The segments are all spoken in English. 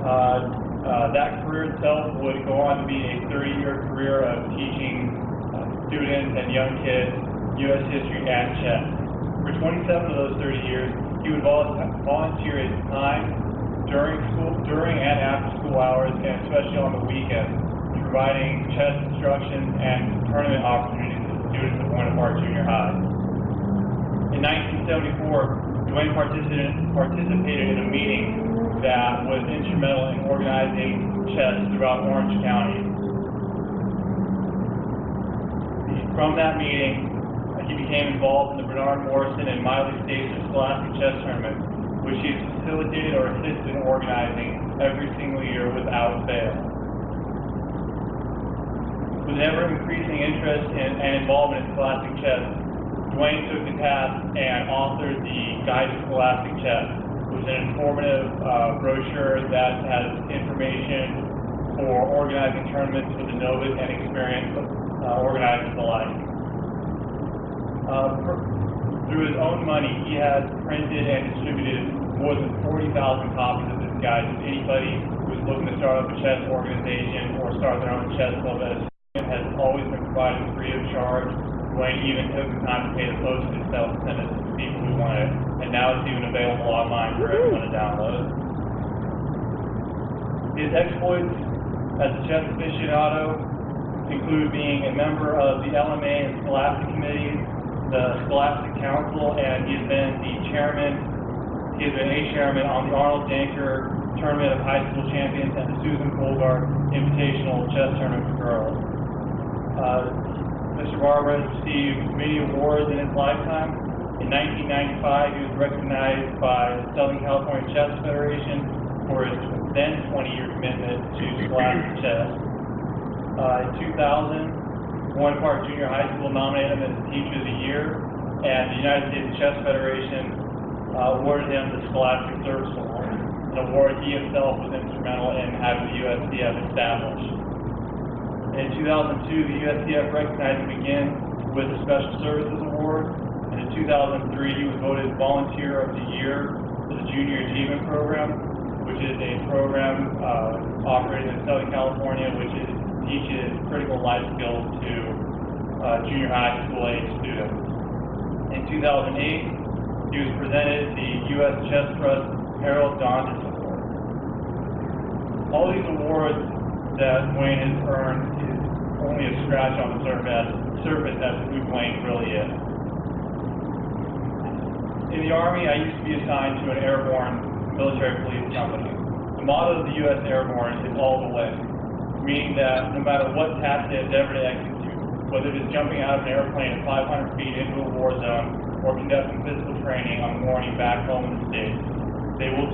That career itself would go on to be a 30-year career of teaching students and young kids U.S. history and chess. For 27 of those 30 years, he would volunteer his time during and after school hours, and especially on the weekends, providing chess instruction and tournament opportunities to students at Dewain Barber Junior High. In 1974, Dewain participated in a meeting that was instrumental in organizing chess throughout Orange County. From that meeting, he became involved in the Bernard Morrison and Miley Stacer Scholastic Chess Tournament, which he has facilitated or assisted in organizing every single year without fail. With an ever-increasing interest and involvement in scholastic chess, Dewain took the task and authored the Guide to Scholastic Chess, which is an informative brochure that has information for organizing tournaments for the novice and experienced organizers alike. Through his own money, he has printed and distributed more than 40,000 copies of this guide to anybody who's looking to start up a chess organization or start their own chess club. It has always been provided free of charge. Dewain even took the time to pay the postage itself to send it to people who want it, and now it's even available online for everyone to download. His exploits as a chess aficionado include being a member of the LMA and Scholastic Committees, the Scholastic Council, and he has been a chairman on the Arnold Danker Tournament of High School Champions and the Susan Colgart Invitational Chess Tournament for Girls. Mr. Barber has received many awards in his lifetime. In 1995, he was recognized by the Southern California Chess Federation for his then 20-year commitment to scholastic chess. In 2000, Dewain Barber Junior High School nominated him as Teacher of the Year, and the United States Chess Federation awarded him the Scholastic Service Award, an award he himself was instrumental in having the USCF established. In 2002, the USCF recognized him again with the Special Services Award, and in 2003, he was voted Volunteer of the Year for the Junior Achievement Program, which is a program operated in Southern California, which teaches critical life skills to junior high school age students. In 2008, he was presented the U.S. Chess Trust Harold Dondis Award. All these awards that Dewain has earned is only a scratch on the surface as to who Dewain really is. In the Army, I used to be assigned to an airborne military police company. The motto of the U.S. Airborne is all the way, meaning that no matter what task they endeavor to execute, whether it is jumping out of an airplane at 500 feet into a war zone or conducting physical training on the morning back home in the States, they will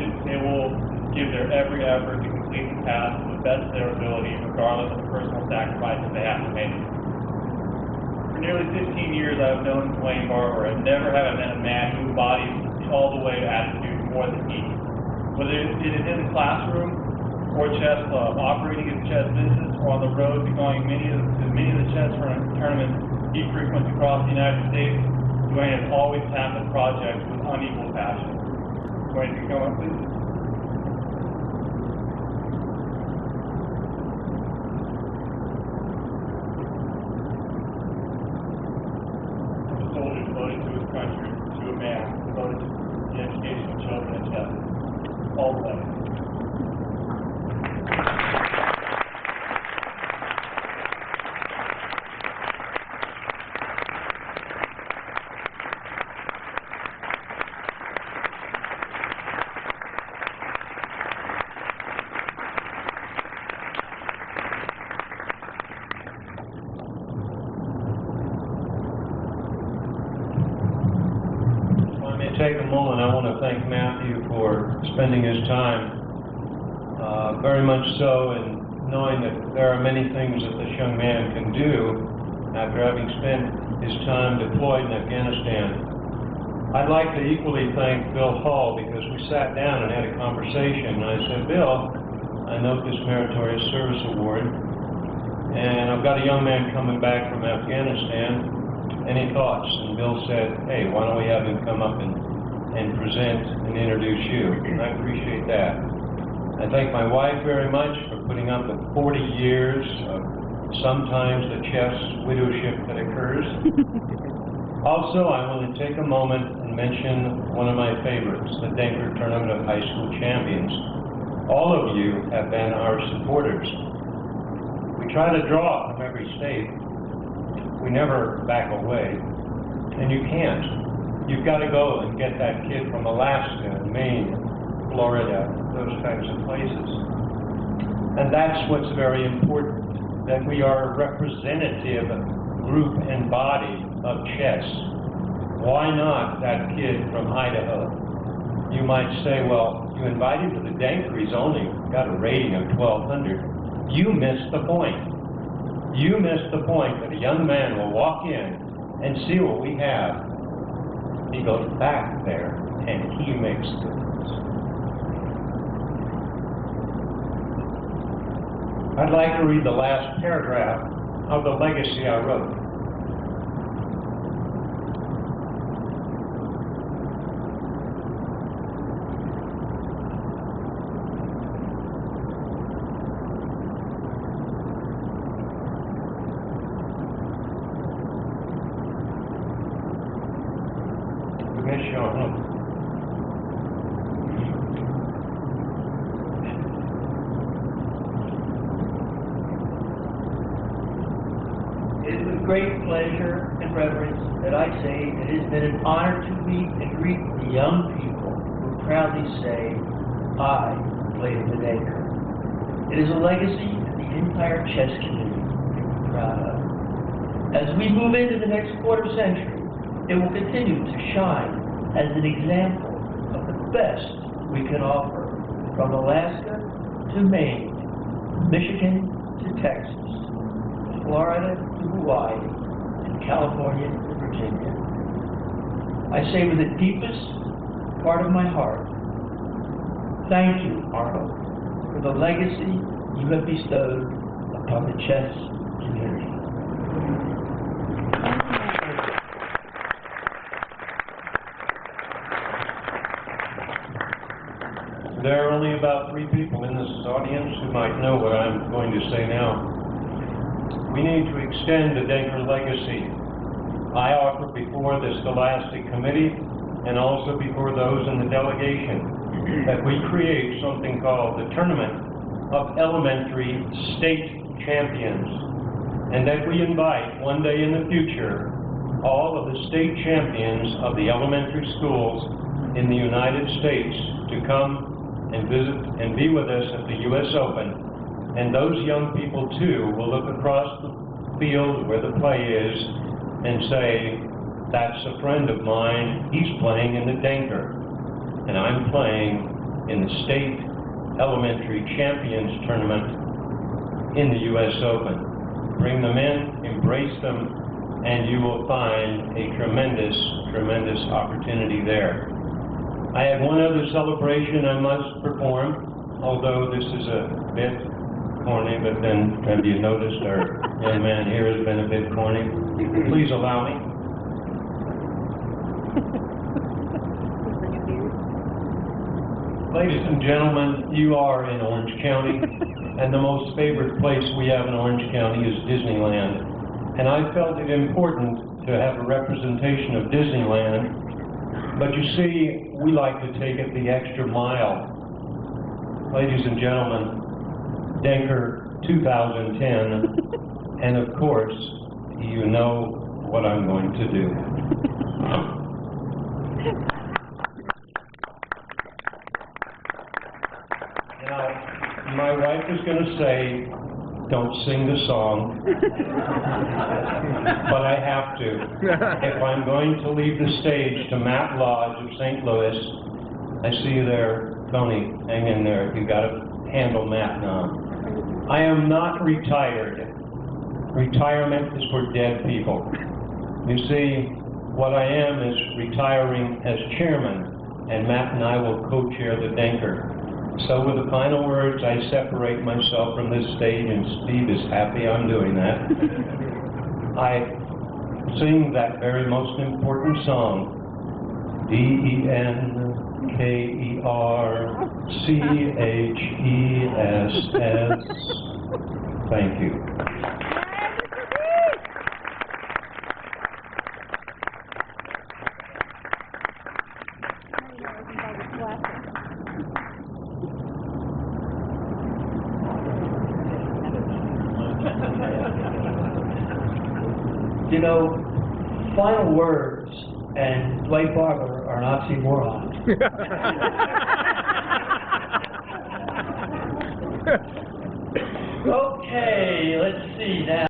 give their every effort to complete the task to the best of their ability, regardless of the personal sacrifices they have to make. For nearly 15 years, I have known Dewain Barber, and never have I met a man who embodies the all-the-way attitude more than he. Whether it is in the classroom or chess club, operating his chess business, or on the road to going to many of the chess tournaments he frequents across the United States, Dewain has always tackled projects with unequal passion. Dewain, can you come up, please? A soldier devoted to his country, to a man devoted to the education of children and chess. All the way. Take a moment, I want to thank Matthew for spending his time, very much so in knowing that there are many things that this young man can do after having spent his time deployed in Afghanistan. I'd like to equally thank Bill Hall, because we sat down and had a conversation, and I said, Bill, I note this Meritorious Service Award, and I've got a young man coming back from Afghanistan. Any thoughts? And Bill said, hey, why don't we have him come up and present and introduce you? And I appreciate that. I thank my wife very much for putting up with 40 years of sometimes the chess widowship that occurs. Also, I want to take a moment and mention one of my favorites, the Denker Tournament of High School Champions. All of you have been our supporters. We try to draw from every state. We never back away, and you can't. You've got to go and get that kid from Alaska, Maine, Florida, those kinds of places. And that's what's very important, that we are a representative group and body of chess. Why not that kid from Idaho? You might say, well, you invite him to the Denker, he's only got a rating of 1,200. You missed the point. You missed the point that a young man will walk in and see what we have. He goes back there and he makes the difference. I'd like to read the last paragraph of the legacy I wrote. It is with great pleasure and reverence that I say it has been an honor to meet and greet the young people who proudly say, I played in the Denker. It is a legacy that the entire chess community can be proud of. As we move into the next quarter century, it will continue to shine as an example of the best we can offer, from Alaska to Maine, Michigan to Texas, Florida to Hawaii, and California to Virginia. I say with the deepest part of my heart, thank you, Arnold, for the legacy you have bestowed upon the chess community. There are only about 3 people in this audience who might know what I'm going to say now. We need to extend the Denker legacy. I offer before the Scholastic Committee and also before those in the delegation that we create something called the Tournament of Elementary State Champions, and that we invite one day in the future all of the state champions of the elementary schools in the United States to come and visit and be with us at the U.S. Open. And those young people, too, will look across the field where the play is and say, that's a friend of mine, he's playing in the Denker, and I'm playing in the State Elementary Champions Tournament in the U.S. Open. Bring them in, embrace them, and you will find a tremendous, tremendous opportunity there. I have one other celebration I must perform, although this is a bit corny, but then have you noticed our young man here has been a bit corny? Please allow me. Ladies and gentlemen, you are in Orange County, and the most favorite place we have in Orange County is Disneyland. And I felt it important to have a representation of Disneyland. But you see, we like to take it the extra mile. Ladies and gentlemen, Denker 2010, and of course, you know what I'm going to do. Now, my wife is going to say, don't sing the song, but I have to. If I'm going to leave the stage to Matt Lodge of St. Louis, I see you there, Tony, hang in there, you got to handle Matt now. I am not retired. Retirement is for dead people. You see, what I am is retiring as chairman, and Matt and I will co-chair the Denker. So with the final words, I separate myself from this stage, and Steve is happy I'm doing that. I sing that very most important song, D-E-N Kerchess. Thank you. You know, final words and Dewain Barber are an oxymoron. Okay, let's see now.